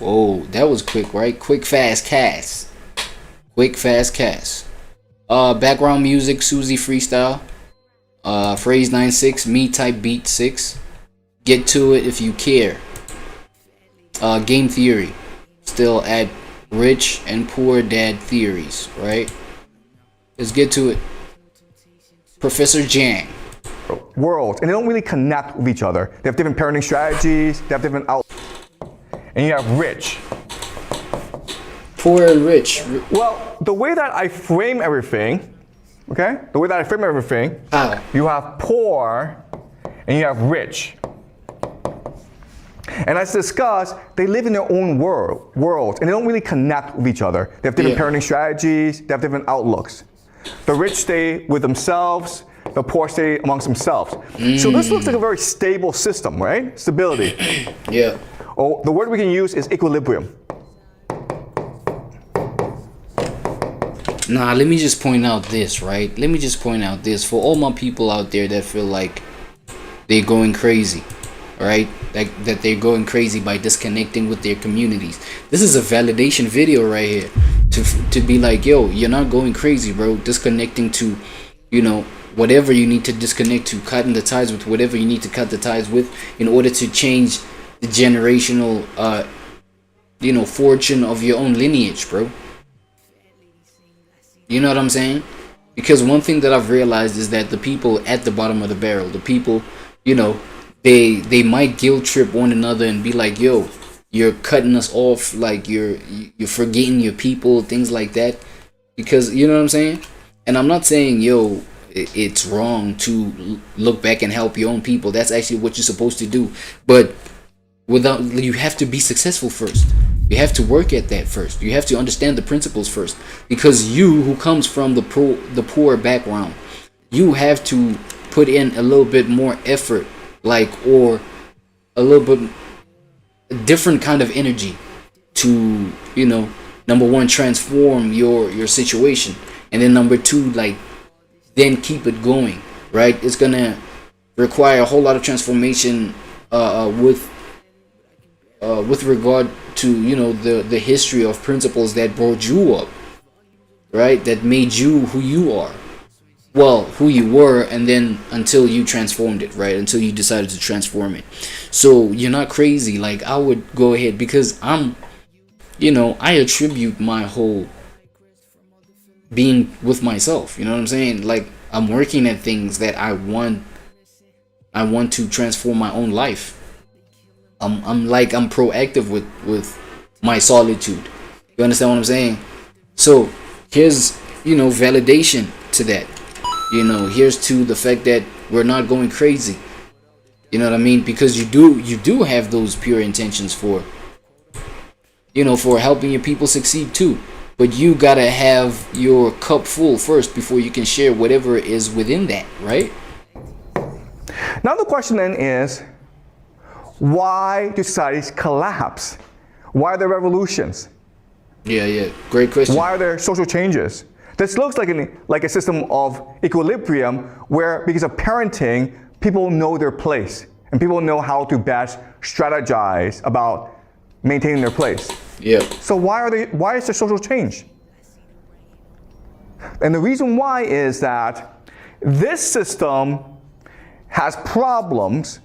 Whoa, that was quick, right? Quick, fast, cast. Quick, fast, cast. Background music, Susie Freestyle. Phrase 96, me type beat 6. Get to it if you care. Game theory. Still at rich and poor dad theories, right? Let's get to it. Professor Jang. Worlds, and they don't really connect with each other. They have different parenting strategies, they have different and you have rich. Poor and rich. Well, the way that I frame everything, okay? The way that I frame everything, How? you have poor and you have rich. And as discussed, they live in their own worlds, and they don't really connect with each other. They have different parenting strategies, they have different outlooks. The rich stay with themselves, the poor stay amongst themselves. So this looks like a very stable system, right? Stability. Yeah. Oh, the word we can use is equilibrium. Nah, let me just point out this, right? Let me just point out this for all my people out there that feel like they're going crazy, right? That they're going crazy by disconnecting with their communities. This is a validation video right here to be like, yo, you're not going crazy, bro. Disconnecting to, you know, whatever you need to disconnect to, cutting the ties with whatever you need to cut the ties with in order to change the generational, you know, fortune of your own lineage, bro. You know what I'm saying? Because one thing that I've realized is that the people at the bottom of the barrel, the people, you know, they might guilt trip one another and be like, yo, you're cutting us off, like you're forgetting your people, things like that. Because, you know what I'm saying? And I'm not saying, yo, it's wrong to look back and help your own people. That's actually what you're supposed to do. But you have to be successful first. You have to work at that first. You have to understand the principles first. Because you, who comes from the poor background, you have to put in a little bit more effort, or a little bit different kind of energy to, you know, number one, transform your situation, and then number two, then keep it going, right? It's gonna require a whole lot of transformation with regard to, you know, the history of principles that brought you up, right? That made you who you are. Well, who you were, and then until you transformed it, right? Until you decided to transform it. So you're not crazy. Like, I would go ahead, because I attribute my whole being with myself. You know what I'm saying? Like, I'm working at things that I want to transform my own life. I'm proactive with my solitude. You understand what I'm saying? So here's, you know, validation to that. You know, here's to the fact that we're not going crazy. You know what I mean? Because you do have those pure intentions for, you know, for helping your people succeed too. But you gotta have your cup full first before you can share whatever is within that, right? Now the question then is, why do societies collapse? Why are there revolutions? Yeah. Great question. Why are there social changes? This looks like a system of equilibrium where, because of parenting, people know their place and people know how to best strategize about maintaining their place. Yeah. So why is there social change? And the reason why is that this system has problems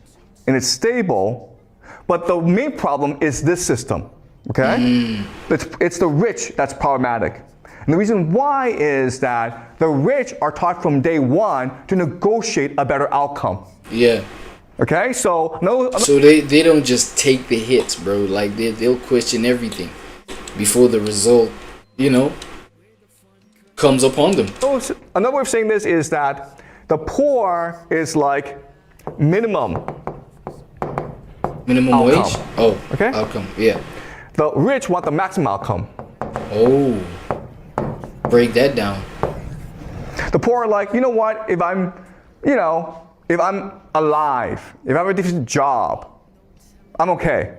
and it's stable, but the main problem is this system, okay? It's the rich that's problematic. And the reason why is that the rich are taught from day one to negotiate a better outcome. Yeah. Okay, so so they don't just take the hits, bro. Like, they'll question everything before the result, you know, comes upon them. So another way of saying this is that the poor is like minimum outcome. Wage. Oh, okay. Outcome. Yeah. The rich want the maximum outcome. Oh. Break that down. The poor are like, you know what, if I'm alive, if I have a decent job, I'm okay.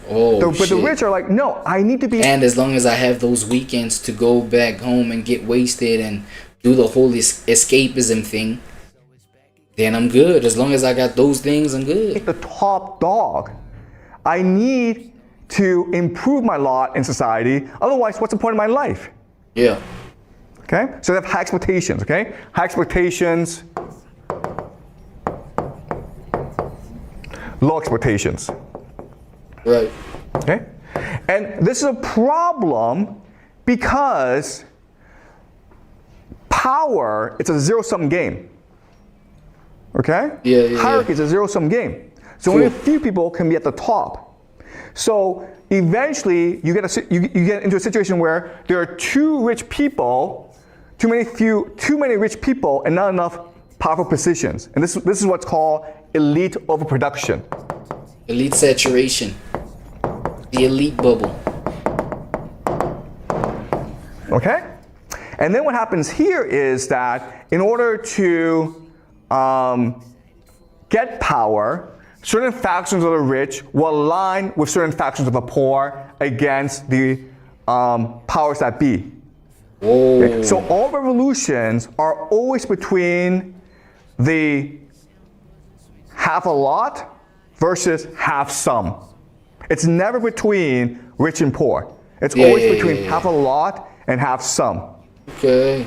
Oh, but the rich are like, no, I need to be. And as long as I have those weekends to go back home and get wasted and do the whole escapism thing, then I'm good. As long as I got those things, I'm good. The top dog. I need to improve my lot in society. Otherwise, what's the point of my life? Yeah. Okay? So they have high expectations, okay? High expectations, low expectations. Right. Okay? And this is a problem because power, it's a zero-sum game. Okay? Yeah. Hierarchy is a zero-sum game. So only a few people can be at the top. So eventually you get into a situation where there are too many rich people and not enough powerful positions. And this is what's called elite overproduction. Elite saturation. The elite bubble. Okay? And then what happens here is that in order to get power, certain factions of the rich will align with certain factions of the poor against the powers that be. Whoa. Okay? So all revolutions are always between the half a lot versus half some. It's never between rich and poor. It's always between half a lot and half some. Okay.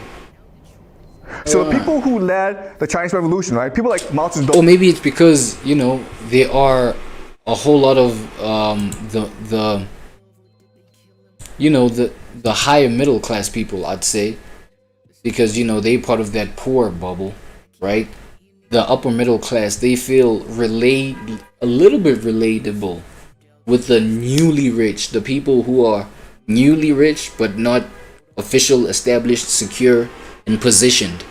So the people who led the Chinese Revolution, right? People like Mao Zedong. Or maybe it's because, you know, there are a whole lot of the higher middle class people, I'd say, because, you know, they part of that poor bubble, right? The upper middle class, they feel a little bit relatable with the newly rich, the people who are newly rich but not official, established, secure, and positioned,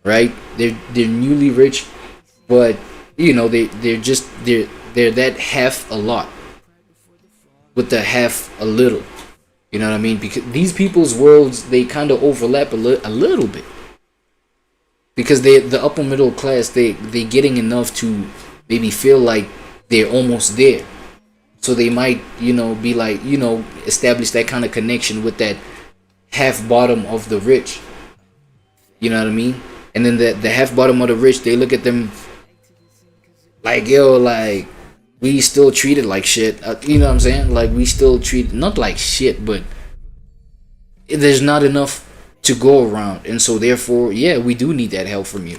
right? They're newly rich, but you know they're that half a lot with the half a little. You know what I mean? Because these people's worlds, they kind of overlap a little bit. Because the upper middle class, they getting enough to maybe feel like they're almost there. So they might, you know, be like, you know, establish that kind of connection with that half bottom of the rich. You know what I mean? And then the half bottom of the rich, they look at them like, yo, like, we still treated like shit. You know what I'm saying? Like, we still treat, not like shit, but there's not enough to go around. And so therefore, yeah, we do need that help from you.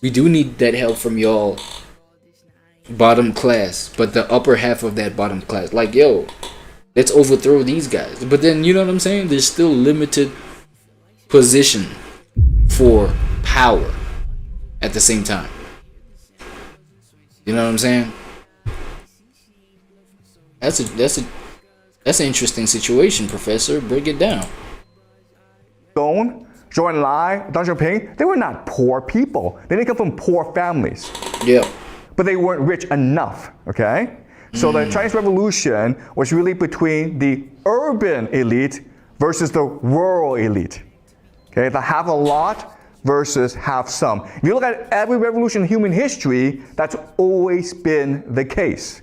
We do need that help from y'all bottom class, but the upper half of that bottom class, like, yo, let's overthrow these guys. But then, you know what I'm saying? There's still limited position for power at the same time. You know what I'm saying? That's an interesting situation, Professor. Break it down. Zhou Enlai, Deng Xiaoping, they were not poor people. They didn't come from poor families. Yeah. But they weren't rich enough, okay? So the Chinese Revolution was really between the urban elite versus the rural elite. Okay, the half a lot versus half some. If you look at every revolution in human history, that's always been the case.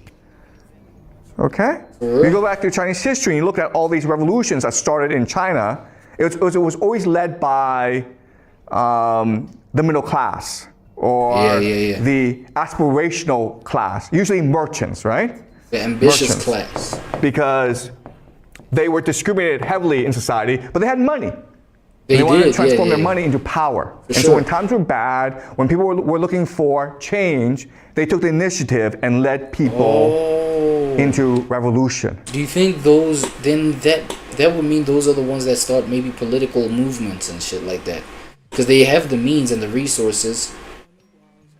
Okay? If you go back to Chinese history and you look at all these revolutions that started in China, it was always led by the middle class or the aspirational class, usually merchants, right? The ambitious class. Because they were discriminated heavily in society, but they had money. They wanted to transform their money into power. For and so when times were bad, when people were looking for change, they took the initiative and led people into revolution. Do you think those, then that would mean those are the ones that start maybe political movements and shit like that? Because they have the means and the resources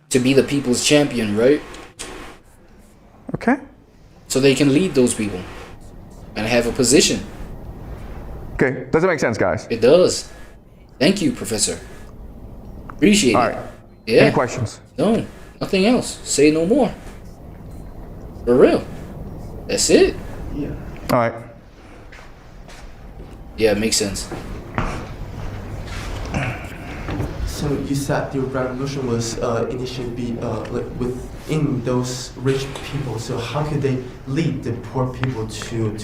to be the people's champion, right? Okay. So they can lead those people and have a position. Okay, does it make sense, guys? It does. Thank you, Professor. Appreciate it. All right. Yeah. Any questions? No, nothing else. Say no more. For real. That's it. Yeah. All right. Yeah, it makes sense. So you said the revolution was initially like within those rich people. So how could they lead the poor people to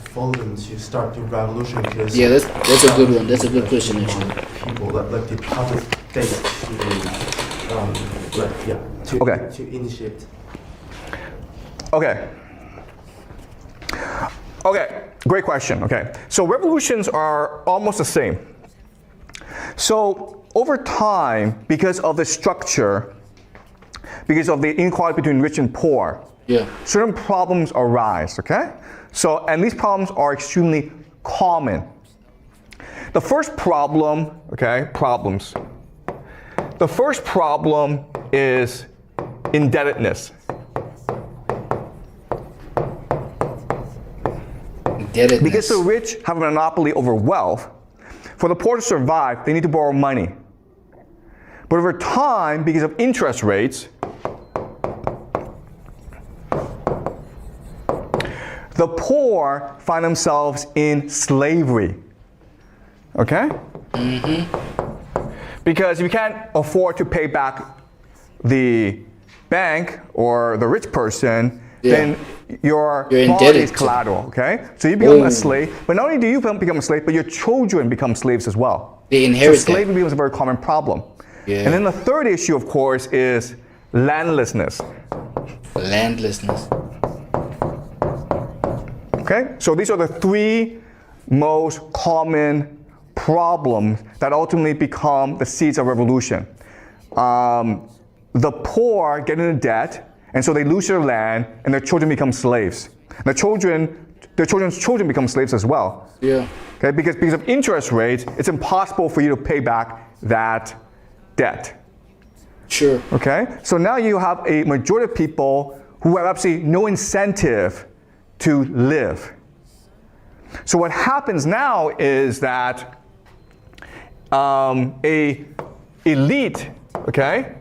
follow them to start the revolution? Because Yeah, that's a good one. That's a good question, actually. People like the public state to Okay. to initiate. Okay. Okay, great question. Okay, so revolutions are almost the same. So over time, because of the structure, because of the inequality between rich and poor, certain problems arise, okay? So, and these problems are extremely common. The first problem, okay, problems. The first problem is indebtedness. Because the rich have a monopoly over wealth, for the poor to survive, they need to borrow money. But over time, because of interest rates, the poor find themselves in slavery. Okay? Because if you can't afford to pay back the bank or the rich person, then your body is collateral, okay? So you become a slave, but not only do you become a slave, but your children become slaves as well. They inherit so slavery becomes a very common problem. And then the third issue, of course, is landlessness. Landlessness. Okay? So these are the three most common problems that ultimately become the seeds of revolution. The poor get into debt, and so they lose their land, and their children become slaves. Their children's children become slaves as well. Okay, because of interest rates, it's impossible for you to pay back that debt. Okay, so now you have a majority of people who have absolutely no incentive to live. So what happens now is that a elite, okay,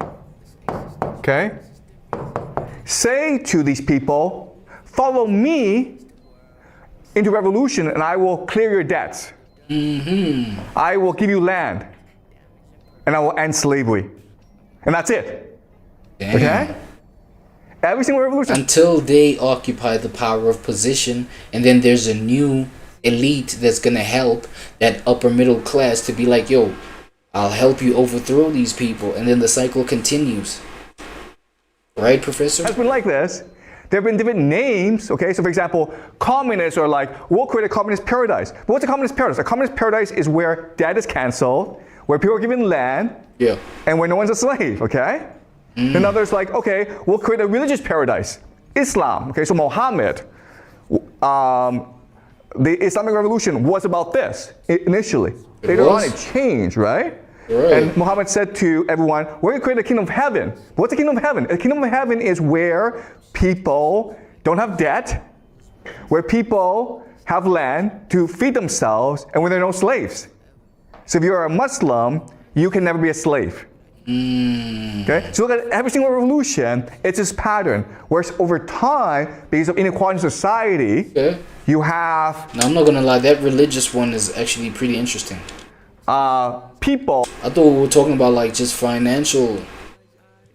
say to these people, follow me into revolution and I will clear your debts. I will give you land and I will end slavery. And that's it. Okay? Every single revolution. Until they occupy the power of position, and then there's a new elite that's going to help that upper middle class to be like, yo, I'll help you overthrow these people. And then the cycle continues. Right, Professor? It's been like this. There have been different names, okay? So for example, communists are like, we'll create a communist paradise. But what's a communist paradise? A communist paradise is where debt is canceled, where people are given land, and where no one's a slave, okay? Then others like, okay, we'll create a religious paradise. Islam, okay? So Muhammad, the Islamic Revolution was about this initially. Later on it changed, right? And Muhammad said to everyone, we're going to create a kingdom of heaven. What's the kingdom of heaven? A kingdom of heaven is where people don't have debt, where people have land to feed themselves, and where there are no slaves. So if you're a Muslim, you can never be a slave. Okay? So look at every single revolution, it's this pattern. Whereas over time, because of inequality in society, you have... Now, I'm not going to lie, that religious one is actually pretty interesting. People... I thought we were talking about like just financial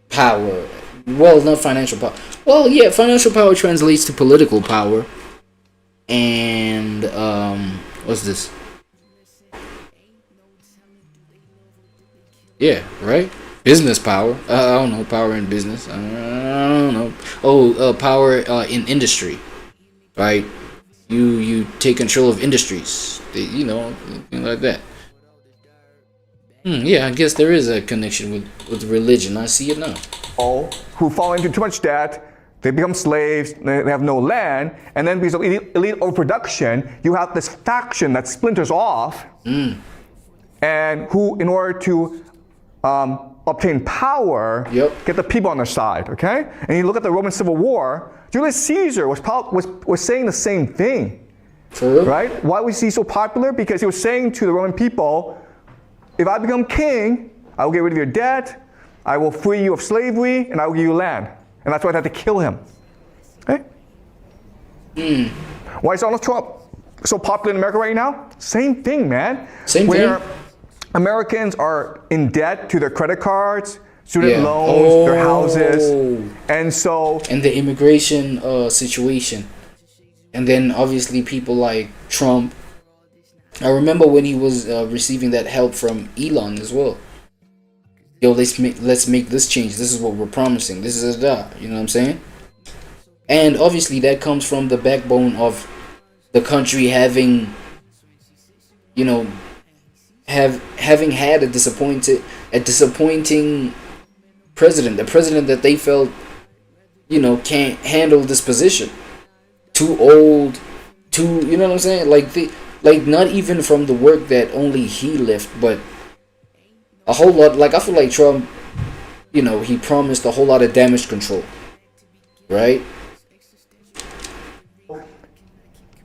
power. Well, not financial power. Well, yeah, financial power translates to political power. And, what's this? Yeah, right? Business power. I don't know, power in business. I don't know. Oh, power in industry. Right? You take control of industries. You know, things like that. Yeah, I guess there is a connection with religion. I see it now. Who fall into too much debt, they become slaves, they have no land, and then because of elite overproduction, you have this faction that splinters off, and who, in order to obtain power, get the people on their side, okay? And you look at the Roman Civil War, Julius Caesar was saying the same thing, right? Why was he so popular? Because he was saying to the Roman people, if I become king, I will get rid of your debt, I will free you of slavery, and I will give you land. And that's why I had to kill him. Okay? Why is Donald Trump so popular in America right now? Same thing, man. Where Americans are in debt to their credit cards, student loans, their houses, and so... And the immigration situation. And then obviously people like Trump. I remember when he was receiving that help from Elon as well. Yo, let's make this change. This is what we're promising. This is you know what I'm saying? And obviously that comes from the backbone of the country having, you know, having had a disappointing president, a president that they felt, you know, can't handle this position, too old, too, you know what I'm saying? Like not even from the work that only he left, but a whole lot. Like I feel like Trump, you know, he promised a whole lot of damage control, right?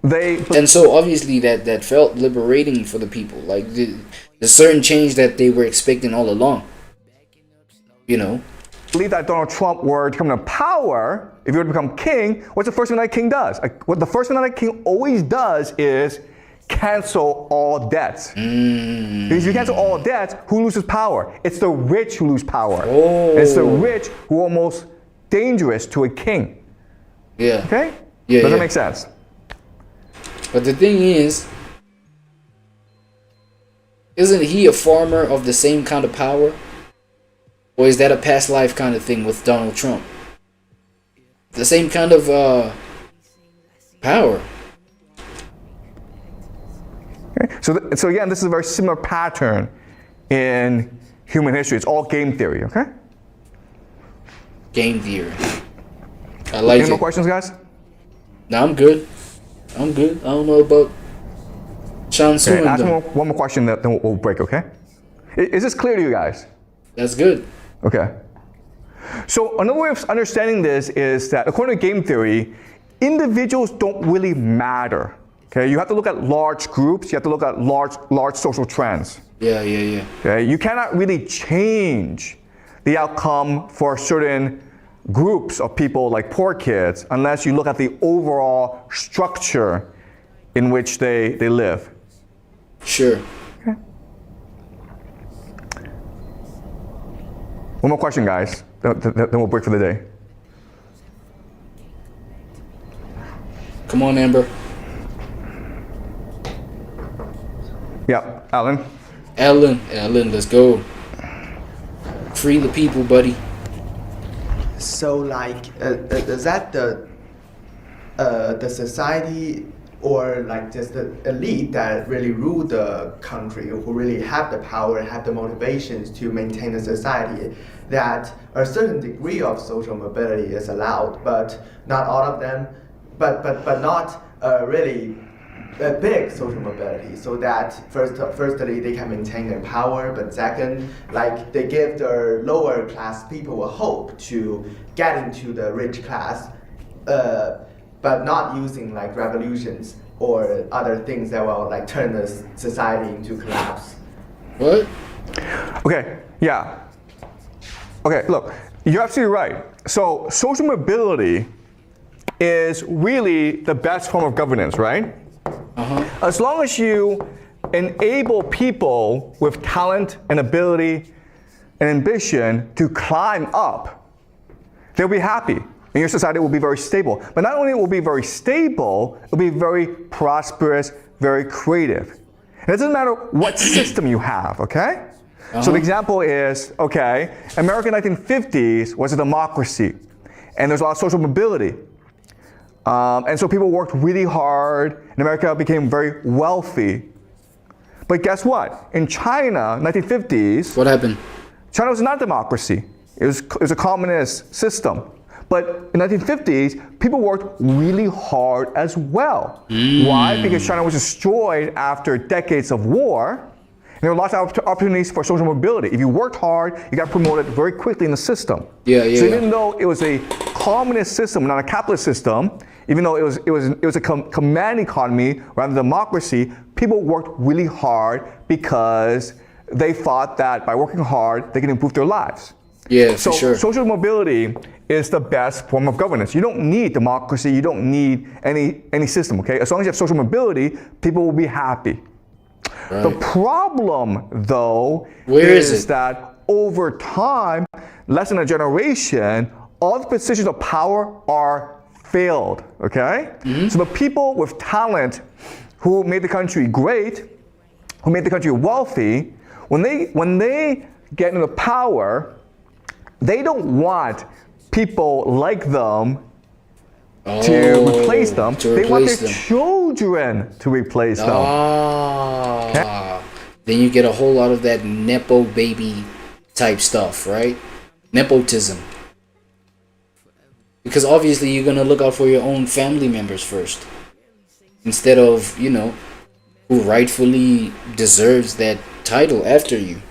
And so obviously that felt liberating for the people, like the certain change that they were expecting all along, you know. Believe that Donald Trump were to come to power, if he were to become king, what's the first thing that king does? What the first thing that king always does is cancel all debts. Because if you cancel all debts, who loses power? It's the rich who lose power. Oh. It's the rich who are almost dangerous to a king. Yeah. Okay? Yeah. Does that yeah. make sense? But the thing is, isn't he a farmer of the same kind of power? Or is that a past life kind of thing with Donald Trump? The same kind of power. Okay. So again, this is a very similar pattern in human history. It's all game theory, okay? Game theory. I like Any it. more questions, guys? No, I'm good. I don't know about Sean Soon. Okay, ask one more question, then we'll break, okay? Is this clear to you guys? That's good. Okay. So another way of understanding this is that according to game theory, individuals don't really matter. Okay, you have to look at large groups. You have to look at large social trends. Yeah. Okay, you cannot really change the outcome for certain groups of people like poor kids unless you look at the overall structure in which they live. Sure. Okay. One more question, guys. Then we'll break for the day. Come on, Amber. Yeah, Alan. Alan, let's go. Free the people, buddy. So like, is that the society or like just the elite that really rule the country, who really have the power, have the motivations to maintain the society, that a certain degree of social mobility is allowed, but not all of them, but not really a big social mobility, so that firstly they can maintain their power, but second, like they give their lower class people a hope to get into the rich class, but not using like revolutions or other things that will like turn the society into collapse. What? Okay, yeah. Okay, look, you're absolutely right. So social mobility is really the best form of governance, right? As long as you enable people with talent and ability and ambition to climb up, they'll be happy. And your society will be very stable. But not only will it be very stable, it will be very prosperous, very creative. And it doesn't matter what system you have, okay? So the example is, okay, America in the 1950s was a democracy. And there's a lot of social mobility. And so people worked really hard, and America became very wealthy. But guess what? In China, 1950s, What happened? China was not a democracy. It was a communist system. But in the 1950s, people worked really hard as well. Why? Because China was destroyed after decades of war. And there were lots of opportunities for social mobility. If you worked hard, you got promoted very quickly in the system. So even though it was a communist system, not a capitalist system, even though it was a command economy rather than democracy, people worked really hard because they thought that by working hard, they can improve their lives. Yeah, So for sure. social mobility is the best form of governance. You don't need democracy. You don't need any system, okay? As long as you have social mobility, people will be happy. Right. The problem, though, Where is it? that over time, less than a generation, all the positions of power are failed, okay? So the people with talent who made the country great, who made the country wealthy, when they get into power, they don't want people like them to replace them. to They want replace their them. children to replace them. Ah, then you get a whole lot of that nepo baby type stuff, right? Nepotism. Because obviously you're gonna look out for your own family members first, instead of, you know, who rightfully deserves that title after you.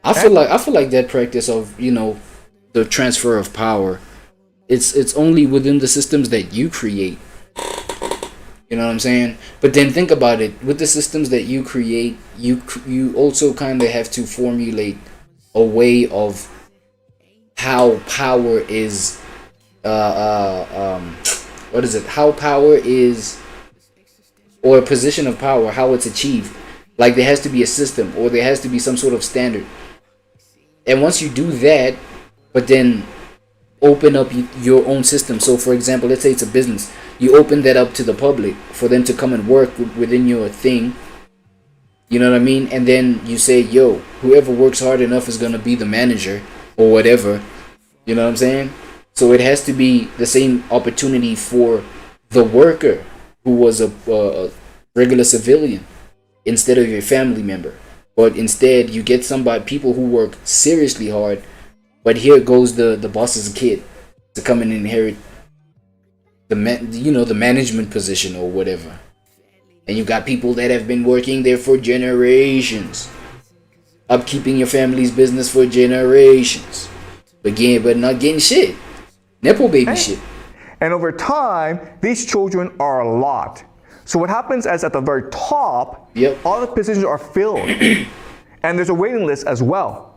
I feel like that practice of, you know, the transfer of power, it's only within the systems that you create. You know what I'm saying? But then think about it. With the systems that you create, you also kind of have to formulate a way of how power is what is it? How power is, or a position of power, how it's achieved. Like there has to be a system, or there has to be some sort of standard. And once you do that, but then open up your own system. So for example, let's say it's a business. You open that up to the public for them to come and work within your thing. You know what I mean? And then you say, yo, whoever works hard enough is going to be the manager or whatever. You know what I'm saying? So it has to be the same opportunity for the worker who was a regular civilian instead of your family member. But instead you get people who work seriously hard. But here goes the boss's kid to come and inherit the management position or whatever. And you got people that have been working there for generations, upkeeping your family's business for generations, but not getting shit. Nepo baby shit. And over time, these children are a lot. So what happens is at the very top, all the positions are filled. And there's a waiting list as well.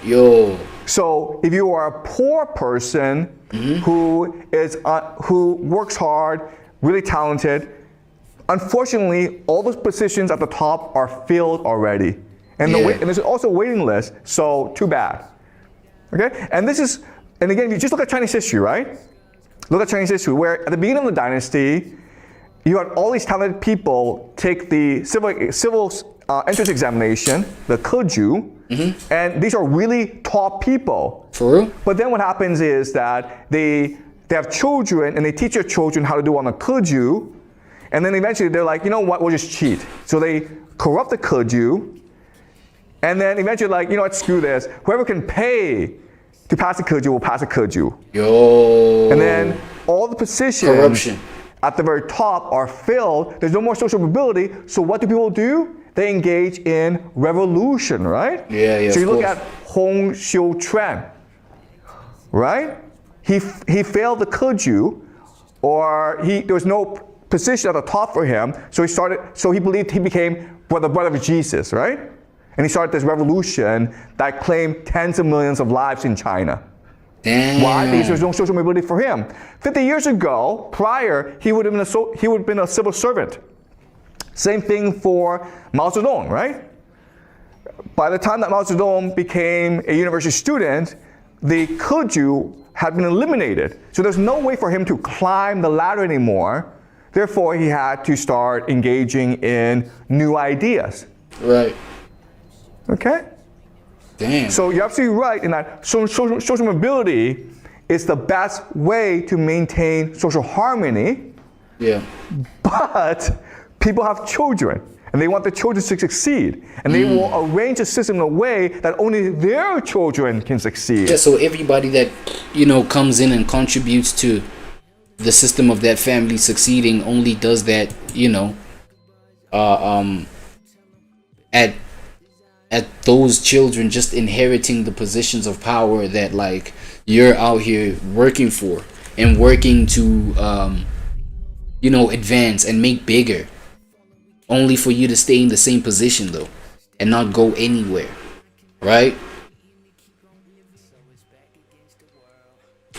Yo. So if you are a poor person who works hard, really talented, unfortunately, all those positions at the top are filled already. And there's also a waiting list, so too bad. Okay? And again, you just look at Chinese history, right? Look at Chinese history, where at the beginning of the dynasty, you had all these talented people take the civil entrance examination, the Keju, and these are really top people. For real? But then what happens is that they have children, and they teach their children how to do on the Keju, and then eventually they're like, you know what, we'll just cheat. So they corrupt the Keju, and then eventually like, you know what, screw this. Whoever can pay to pass the Keju will pass the Keju. Yo. And then all the positions at the very top are filled. There's no more social mobility. So what do people do? They engage in revolution, right? Yeah. So you look at Hong Xiuquan, right? He failed the Keju, or there was no position at the top for him. So he believed he became the brother of Jesus, right? And he started this revolution that claimed tens of millions of lives in China. Damn. Why? Because there's no social mobility for him. 50 years ago, prior, he would have been a civil servant. Same thing for Mao Zedong, right? By the time that Mao Zedong became a university student, the Keju had been eliminated. So there's no way for him to climb the ladder anymore. Therefore, he had to start engaging in new ideas. Right. Okay? Damn. So you're absolutely right in that social mobility is the best way to maintain social harmony. Yeah. But people have children, and they want their children to succeed. And they will arrange a system in a way that only their children can succeed. Yeah, so everybody that, comes in and contributes to the system of that family succeeding only does that, at those children just inheriting the positions of power that like you're out here working for and working to advance and make bigger, only for you to stay in the same position though and not go anywhere, right?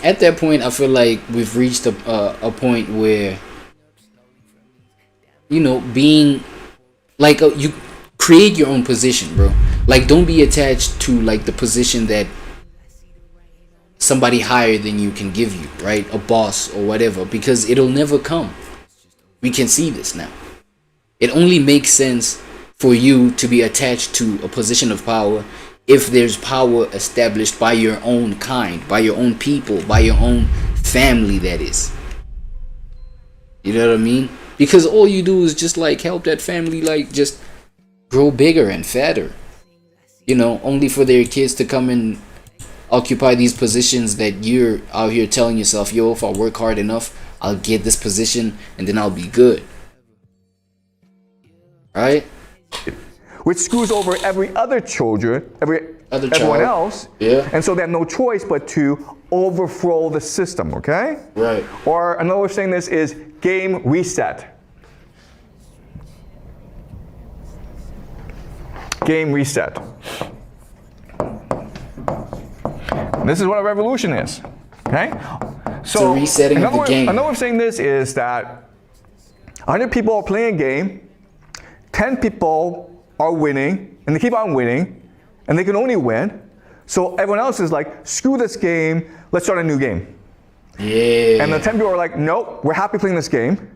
At that point, I feel like we've reached a point where being like you create your own position, bro. Like, don't be attached to like the position that somebody higher than you can give you, right? A boss or whatever, because it'll never come. We can see this now. It only makes sense for you to be attached to a position of power if there's power established by your own kind, by your own people, by your own family, that is. You know what I mean? Because all you do is just like help that family like just grow bigger and fatter. You know, only for their kids to come and occupy these positions that you're out here telling yourself, yo, if I work hard enough, I'll get this position and then I'll be good. Right? Which screws over every other children, everyone else. Yeah. And so they have no choice but to overthrow the system, okay? Right. Or another way of saying this is game reset. Game reset. This is what a revolution is, okay? So it's a resetting of the game. Another way of saying this is that 100 people are playing a game, 10 people are winning, and they keep on winning, and they can only win. So everyone else is like, screw this game, let's start a new game. Yeah. And the 10 people are like, nope, we're happy playing this game.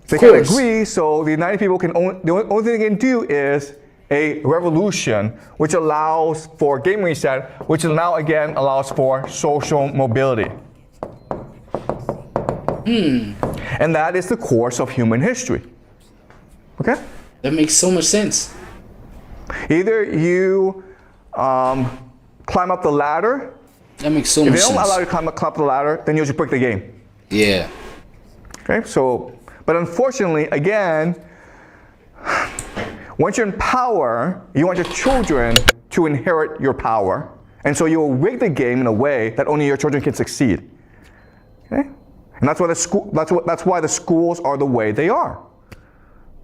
They can't agree, so the 90 people can the only thing they can do is a revolution, which allows for game reset, which now again allows for social mobility. And that is the course of human history. Okay? That makes so much sense. Either you climb up the ladder. That makes so If much they sense. don't allow you to climb up the ladder, then you just break the game. Yeah. Okay, so, but unfortunately, again, once you're in power, you want your children to inherit your power. And so you'll rig the game in a way that only your children can succeed. Okay? And that's why the schools are the way they are.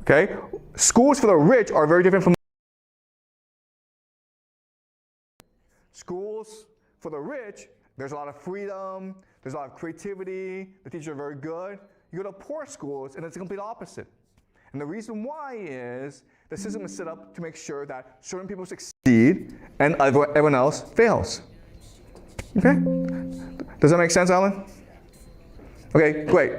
Okay? Schools for the rich are very different from schools for the rich. There's a lot of freedom, there's a lot of creativity, the teachers are very good. You go to poor schools and it's the complete opposite. And the reason why is the system is set up to make sure that certain people succeed and everyone else fails. Okay? Does that make sense, Alan? Okay, great.